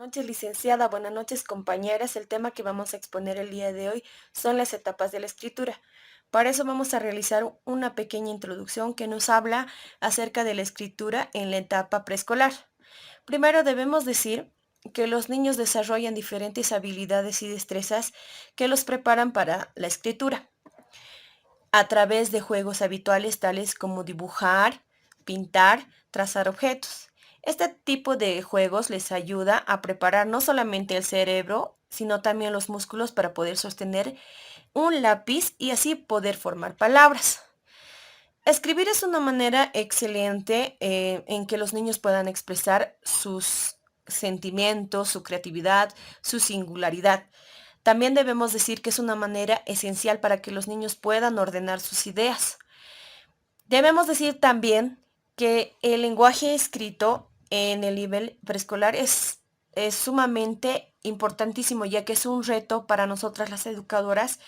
Noches, licenciada. Buenas noches, compañeras. El tema que vamos a exponer el día de hoy son las etapas de la escritura. Para eso vamos a realizar una pequeña introducción que nos habla acerca de la escritura en la etapa preescolar. Primero debemos decir que los niños desarrollan diferentes habilidades y destrezas que los preparan para la escritura a través de juegos habituales tales como dibujar, pintar, trazar objetos. Este tipo de juegos les ayuda a preparar no solamente el cerebro, sino también los músculos para poder sostener un lápiz y así poder formar palabras. Escribir es una manera excelente en que los niños puedan expresar sus sentimientos, su creatividad, su singularidad. También debemos decir que es una manera esencial para que los niños puedan ordenar sus ideas. Debemos decir también que el lenguaje escrito en el nivel preescolar es sumamente importantísimo, ya que es un reto para nosotras las educadoras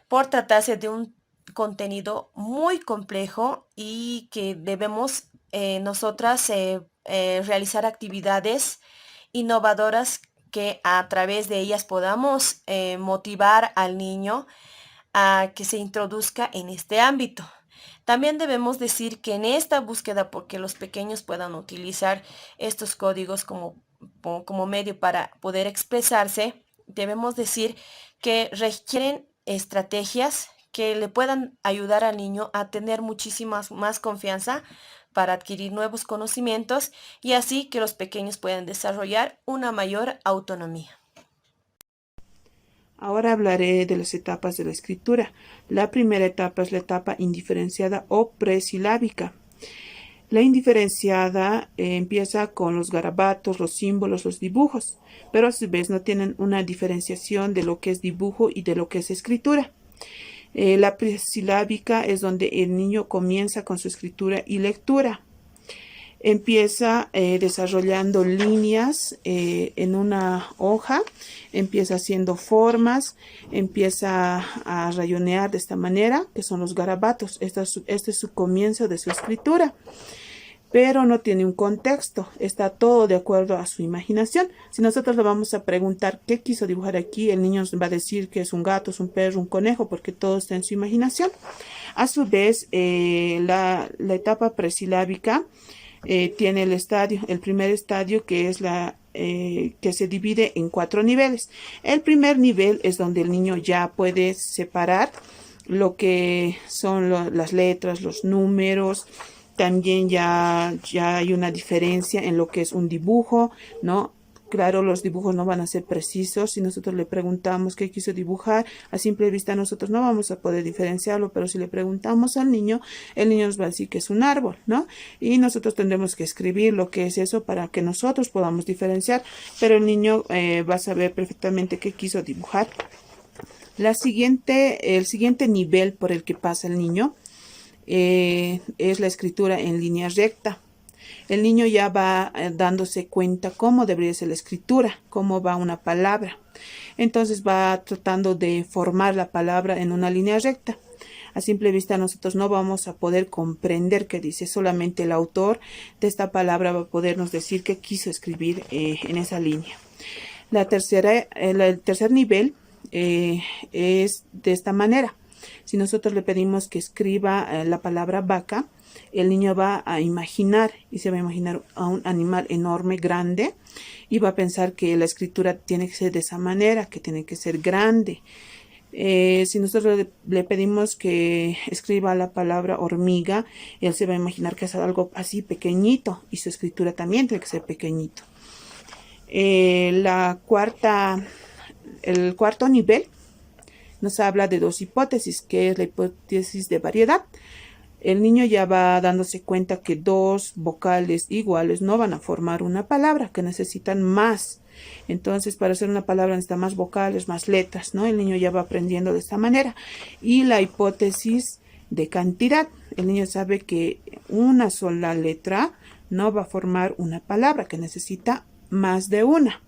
por tratarse de un contenido muy complejo y que debemos nosotras realizar actividades innovadoras que a través de ellas podamos motivar al niño a que se introduzca en este ámbito. También debemos decir que en esta búsqueda, porque los pequeños puedan utilizar estos códigos como medio para poder expresarse, debemos decir que requieren estrategias que le puedan ayudar al niño a tener muchísimas más confianza para adquirir nuevos conocimientos y así que los pequeños puedan desarrollar una mayor autonomía. Ahora hablaré de las etapas de la escritura. La primera etapa es la etapa indiferenciada o presilábica. La indiferenciada empieza con los garabatos, los símbolos, los dibujos, pero a su vez no tienen una diferenciación de lo que es dibujo y de lo que es escritura. La presilábica es donde el niño comienza con su escritura y lectura. Empieza desarrollando líneas en una hoja, empieza haciendo formas, empieza a rayonear de esta manera, que son los garabatos. Este es su comienzo de su escritura, pero no tiene un contexto, está todo de acuerdo a su imaginación. Si nosotros le vamos a preguntar qué quiso dibujar aquí, el niño nos va a decir que es un gato, es un perro, un conejo, porque todo está en su imaginación. A su vez, la etapa presilábica tiene el primer estadio que es que se divide en 4 niveles. El primer nivel es donde el niño ya puede separar lo que son las letras, los números. También ya hay una diferencia en lo que es un dibujo, ¿no? Claro, los dibujos no van a ser precisos. Si nosotros le preguntamos qué quiso dibujar, a simple vista nosotros no vamos a poder diferenciarlo, pero si le preguntamos al niño, el niño nos va a decir que es un árbol, ¿no? Y nosotros tendremos que escribir lo que es eso para que nosotros podamos diferenciar, pero el niño va a saber perfectamente qué quiso dibujar. El siguiente nivel por el que pasa el niño es la escritura en línea recta. El niño ya va dándose cuenta cómo debería ser la escritura, cómo va una palabra. Entonces va tratando de formar la palabra en una línea recta. A simple vista nosotros no vamos a poder comprender qué dice, solamente el autor de esta palabra va a podernos decir qué quiso escribir en esa línea. El tercer nivel es de esta manera. Si nosotros le pedimos que escriba la palabra vaca, el niño va a imaginar y se va a imaginar a un animal enorme, grande, y va a pensar que la escritura tiene que ser de esa manera, que tiene que ser grande. Si nosotros le pedimos que escriba la palabra hormiga, él se va a imaginar que es algo así pequeñito y su escritura también tiene que ser pequeñito. El cuarto nivel nos habla de 2 hipótesis, que es la hipótesis de variedad. El niño ya va dándose cuenta que 2 vocales iguales no van a formar una palabra, que necesitan más. Entonces, para hacer una palabra necesita más vocales, más letras, ¿no? El niño ya va aprendiendo de esta manera. Y la hipótesis de cantidad. El niño sabe que una sola letra no va a formar una palabra, que necesita más de una.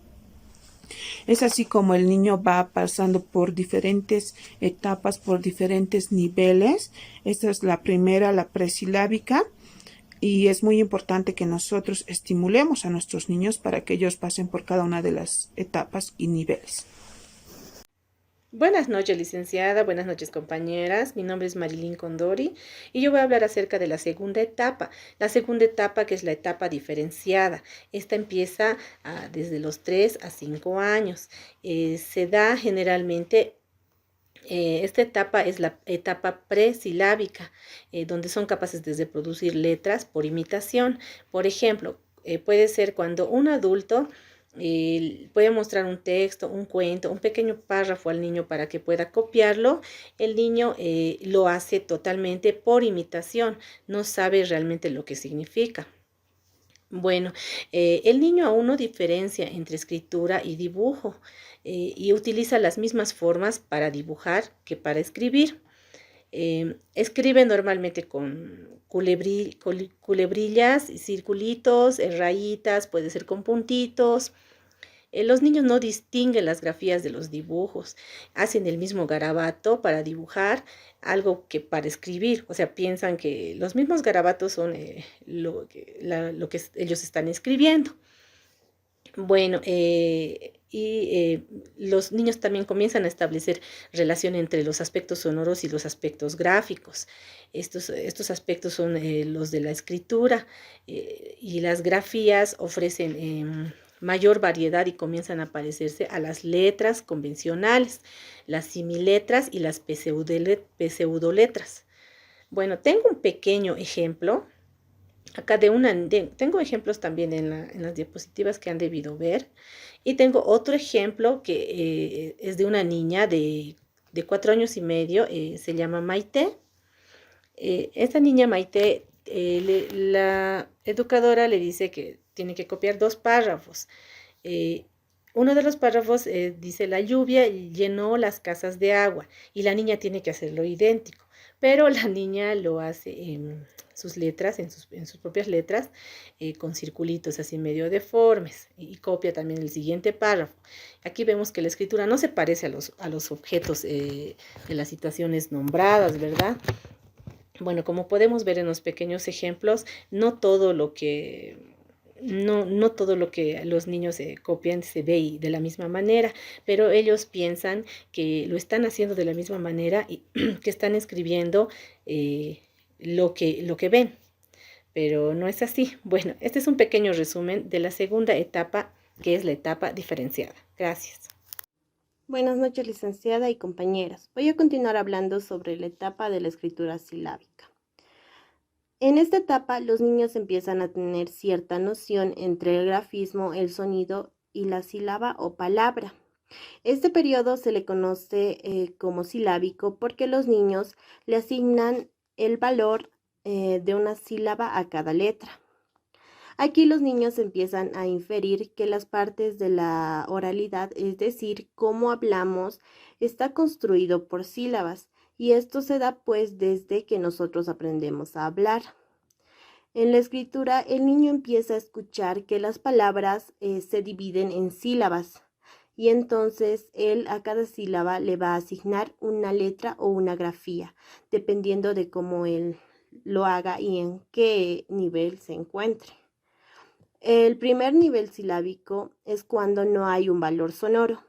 Es así como el niño va pasando por diferentes etapas, por diferentes niveles. Esta es la primera, la presilábica. y es muy importante que nosotros estimulemos a nuestros niños para que ellos pasen por cada una de las etapas y niveles. Buenas noches, licenciada. Buenas noches, compañeras. Mi nombre es Marilyn Condori y yo voy a hablar acerca de la segunda etapa. La segunda etapa, que es la etapa diferenciada. Esta empieza desde los 3 a 5 años. Se da generalmente. Esta etapa es la etapa presilábica, donde son capaces de reproducir letras por imitación. Por ejemplo, puede ser cuando un adulto puede mostrar un texto, un cuento, un pequeño párrafo al niño para que pueda copiarlo. El niño lo hace totalmente por imitación, no sabe realmente lo que significa. Bueno, el niño aún no diferencia entre escritura y dibujo y utiliza las mismas formas para dibujar que para escribir. Escribe normalmente con culebrillas, circulitos, rayitas, puede ser con puntitos. Los niños no distinguen las grafías de los dibujos, hacen el mismo garabato para dibujar algo que para escribir, o sea, piensan que los mismos garabatos son lo que ellos están escribiendo. Bueno, los niños también comienzan a establecer relación entre los aspectos sonoros y los aspectos gráficos. Estos aspectos son los de la escritura y las grafías ofrecen mayor variedad y comienzan a parecerse a las letras convencionales, las similetras y las pseudoletras. Bueno, tengo un pequeño ejemplo. Acá tengo ejemplos también en las diapositivas que han debido ver. Y tengo otro ejemplo que es de una niña de 4 años y medio, se llama Maite. Esta niña Maite, la educadora le dice que tiene que copiar 2 párrafos. Eh, Uno de los párrafos dice: la lluvia llenó las casas de agua, y la niña tiene que hacerlo idéntico, pero la niña lo hace en sus letras, en sus propias letras, con circulitos así medio deformes, y copia también el siguiente párrafo. Aquí vemos que la escritura no se parece a los objetos de las situaciones nombradas, ¿verdad? Bueno, como podemos ver en los pequeños ejemplos, no todo lo que los niños copian se ve de la misma manera, pero ellos piensan que lo están haciendo de la misma manera y que están escribiendo lo que ven, pero no es así. Bueno, este es un pequeño resumen de la segunda etapa, que es la etapa diferenciada. Gracias. Buenas noches, licenciada y compañeras. Voy a continuar hablando sobre la etapa de la escritura silábica. En esta etapa, los niños empiezan a tener cierta noción entre el grafismo, el sonido y la sílaba o palabra. Este periodo se le conoce como silábico porque los niños le asignan el valor de una sílaba a cada letra. Aquí los niños empiezan a inferir que las partes de la oralidad, es decir, cómo hablamos, está construido por sílabas, y esto se da pues desde que nosotros aprendemos a hablar. En la escritura, el niño empieza a escuchar que las palabras se dividen en sílabas, y entonces él a cada sílaba le va a asignar una letra o una grafía, dependiendo de cómo él lo haga y en qué nivel se encuentre. El primer nivel silábico es cuando no hay un valor sonoro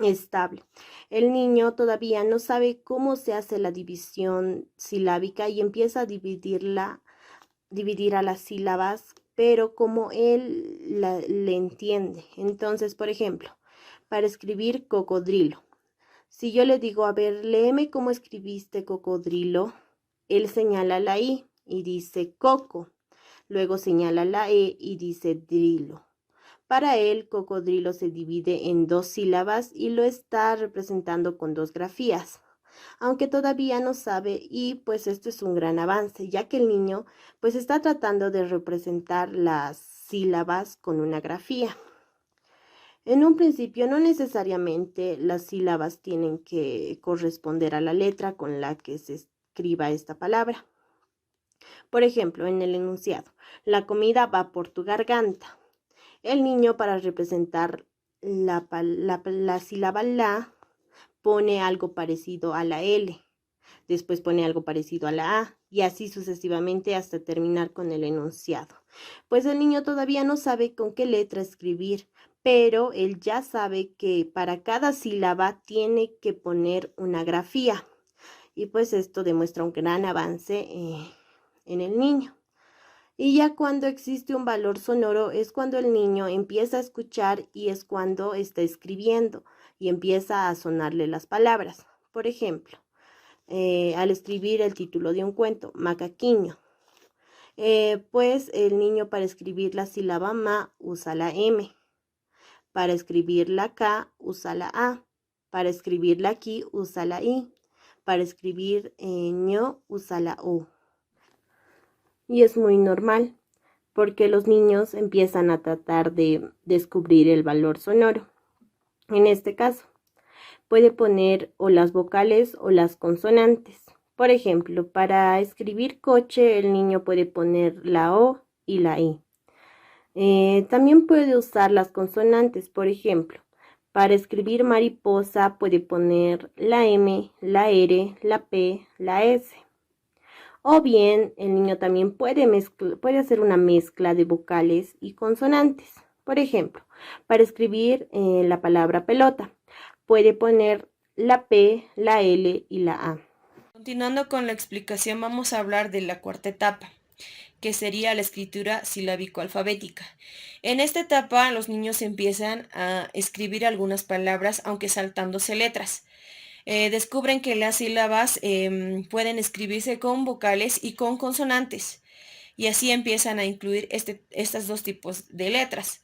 estable. El niño todavía no sabe cómo se hace la división silábica y empieza a dividir a las sílabas, pero como él le entiende. Entonces, por ejemplo, para escribir cocodrilo, si yo le digo: a ver, léeme cómo escribiste cocodrilo, él señala la I y dice coco. Luego señala la E y dice drilo. Para él, cocodrilo se divide en 2 sílabas y lo está representando con 2 grafías, aunque todavía no sabe, y pues esto es un gran avance, ya que el niño pues está tratando de representar las sílabas con una grafía. En un principio no necesariamente las sílabas tienen que corresponder a la letra con la que se escriba esta palabra. Por ejemplo, en el enunciado: la comida va por tu garganta. El niño, para representar la sílaba la, pone algo parecido a la L. después pone algo parecido a la A y así sucesivamente hasta terminar con el enunciado. Pues el niño todavía no sabe con qué letra escribir, pero él ya sabe que para cada sílaba tiene que poner una grafía y pues esto demuestra un gran avance en el niño. Y ya cuando existe un valor sonoro es cuando el niño empieza a escuchar y es cuando está escribiendo y empieza a sonarle las palabras. Por ejemplo, al escribir el título de un cuento, Macaquiño, pues el niño para escribir la sílaba ma usa la M, para escribir la K usa la A, para escribir la Ki usa la I, para escribir ño usa la U. Y es muy normal porque los niños empiezan a tratar de descubrir el valor sonoro. En este caso, puede poner o las vocales o las consonantes. Por ejemplo, para escribir coche, el niño puede poner la O y la I. También puede usar las consonantes, por ejemplo, para escribir mariposa puede poner la M, la R, la P, la S. O bien, el niño también puede hacer una mezcla de vocales y consonantes. Por ejemplo, para escribir la palabra pelota, puede poner la P, la L y la A. Continuando con la explicación, vamos a hablar de la cuarta etapa, que sería la escritura silábico-alfabética. En esta etapa, los niños empiezan a escribir algunas palabras, aunque saltándose letras. Descubren que las sílabas pueden escribirse con vocales y con consonantes, y así empiezan a incluir estos dos tipos de letras,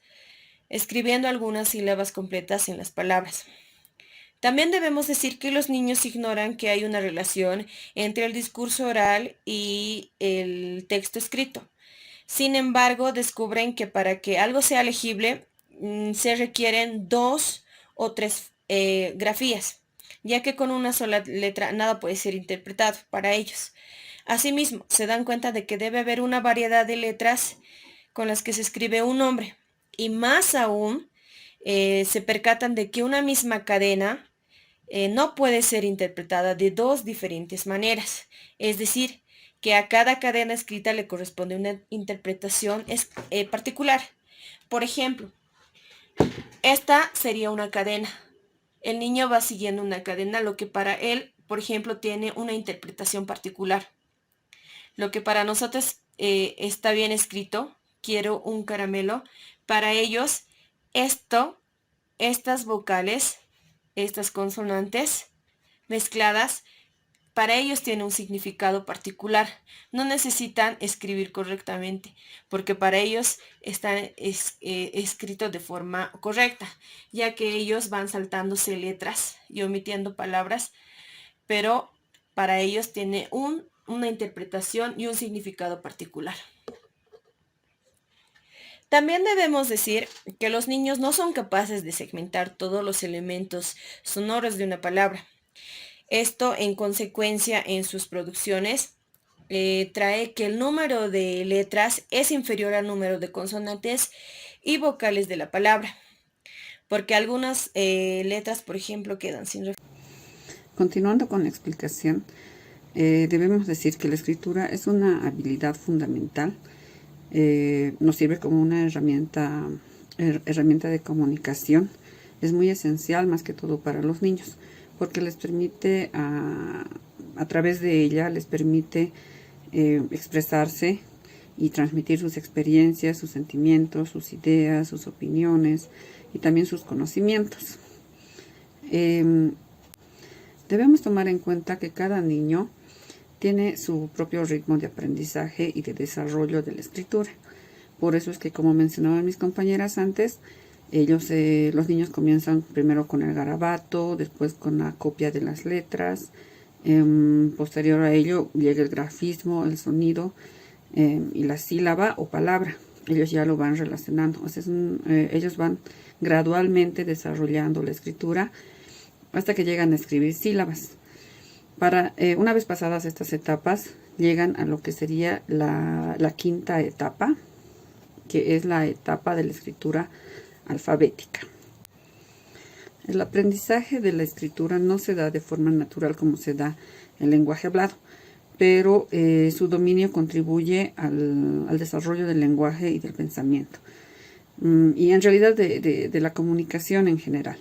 escribiendo algunas sílabas completas en las palabras. También debemos decir que los niños ignoran que hay una relación entre el discurso oral y el texto escrito. Sin embargo, descubren que para que algo sea legible se requieren 2 o 3 grafías, ya que con una sola letra nada puede ser interpretado para ellos. Asimismo, se dan cuenta de que debe haber una variedad de letras con las que se escribe un nombre, y más aún se percatan de que una misma cadena no puede ser interpretada de dos diferentes maneras, es decir, que a cada cadena escrita le corresponde una interpretación particular. Por ejemplo, esta sería una cadena. El niño va siguiendo una cadena, lo que para él, por ejemplo, tiene una interpretación particular. Lo que para nosotros está bien escrito, quiero un caramelo, para ellos estas vocales, estas consonantes mezcladas, para ellos tiene un significado particular. No necesitan escribir correctamente, porque para ellos está escrito de forma correcta, ya que ellos van saltándose letras y omitiendo palabras, pero para ellos tiene una interpretación y un significado particular. También debemos decir que los niños no son capaces de segmentar todos los elementos sonoros de una palabra. Esto, en consecuencia, en sus producciones trae que el número de letras es inferior al número de consonantes y vocales de la palabra, porque algunas letras, por ejemplo, quedan sin referencia. Continuando con la explicación, debemos decir que la escritura es una habilidad fundamental. Nos sirve como una herramienta de comunicación. Es muy esencial, más que todo para los niños, porque les permite, a través de ella, les permite expresarse y transmitir sus experiencias, sus sentimientos, sus ideas, sus opiniones y también sus conocimientos. Debemos tomar en cuenta que cada niño tiene su propio ritmo de aprendizaje y de desarrollo de la escritura. Por eso es que, como mencionaban mis compañeras antes, los niños comienzan primero con el garabato, después con la copia de las letras, posterior a ello llega el grafismo, el sonido y la sílaba o palabra. Ellos ya lo van relacionando. O sea, ellos van gradualmente desarrollando la escritura hasta que llegan a escribir sílabas. Una vez pasadas estas etapas, llegan a lo que sería la quinta etapa, que es la etapa de la escritura alfabética. El aprendizaje de la escritura no se da de forma natural como se da el lenguaje hablado, pero su dominio contribuye al desarrollo del lenguaje y del pensamiento, y en realidad de la comunicación en general.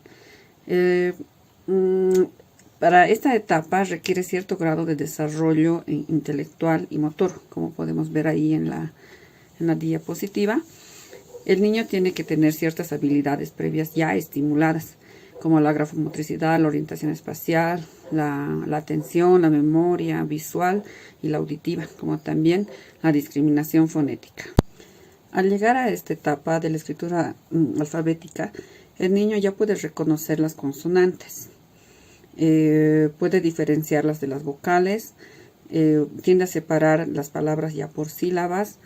Para esta etapa requiere cierto grado de desarrollo intelectual y motor, como podemos ver ahí en la diapositiva. El niño tiene que tener ciertas habilidades previas ya estimuladas, como la grafomotricidad, la orientación espacial, la atención, la memoria visual y la auditiva, como también la discriminación fonética. Al llegar a esta etapa de la escritura alfabética, el niño ya puede reconocer las consonantes, puede diferenciarlas de las vocales, tiende a separar las palabras ya por sílabas,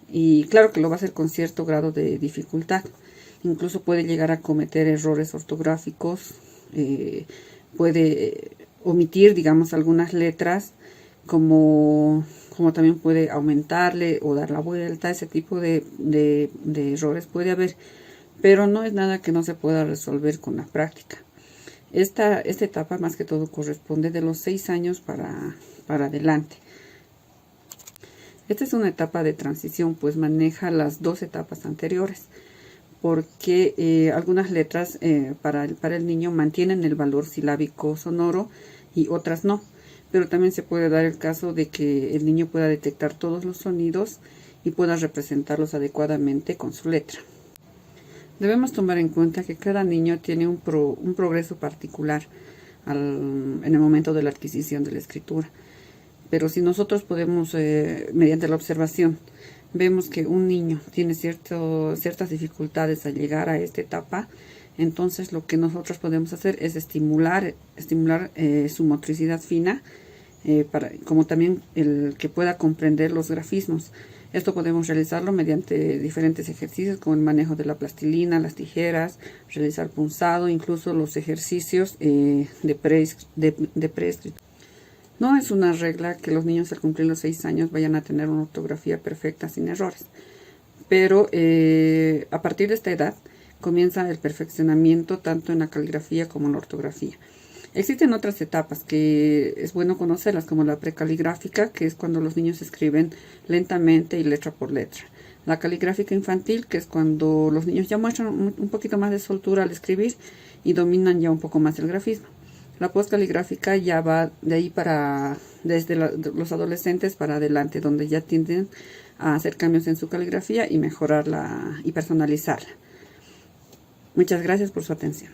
y claro que lo va a hacer con cierto grado de dificultad. Incluso puede llegar a cometer errores ortográficos, puede omitir, digamos, algunas letras, como también puede aumentarle o dar la vuelta. Ese tipo de errores puede haber, pero no es nada que no se pueda resolver con la práctica. Esta etapa más que todo corresponde de los 6 años para adelante. Esta es una etapa de transición, pues maneja las 2 etapas anteriores, porque algunas letras para el niño mantienen el valor silábico sonoro y otras no. Pero también se puede dar el caso de que el niño pueda detectar todos los sonidos y pueda representarlos adecuadamente con su letra. Debemos tomar en cuenta que cada niño tiene un progreso particular en el momento de la adquisición de la escritura. Pero si nosotros podemos, mediante la observación, vemos que un niño tiene ciertas dificultades al llegar a esta etapa, entonces lo que nosotros podemos hacer es estimular su motricidad fina, como también el que pueda comprender los grafismos. Esto podemos realizarlo mediante diferentes ejercicios, como el manejo de la plastilina, las tijeras, realizar punzado, incluso los ejercicios de preescritura. No es una regla que los niños al cumplir los 6 años vayan a tener una ortografía perfecta sin errores, pero a partir de esta edad comienza el perfeccionamiento tanto en la caligrafía como en la ortografía. Existen otras etapas que es bueno conocerlas, como la precaligráfica, que es cuando los niños escriben lentamente y letra por letra. La caligráfica infantil, que es cuando los niños ya muestran un poquito más de soltura al escribir y dominan ya un poco más el grafismo. La postcaligráfica ya va de ahí desde los adolescentes para adelante, donde ya tienden a hacer cambios en su caligrafía y mejorarla y personalizarla. Muchas gracias por su atención.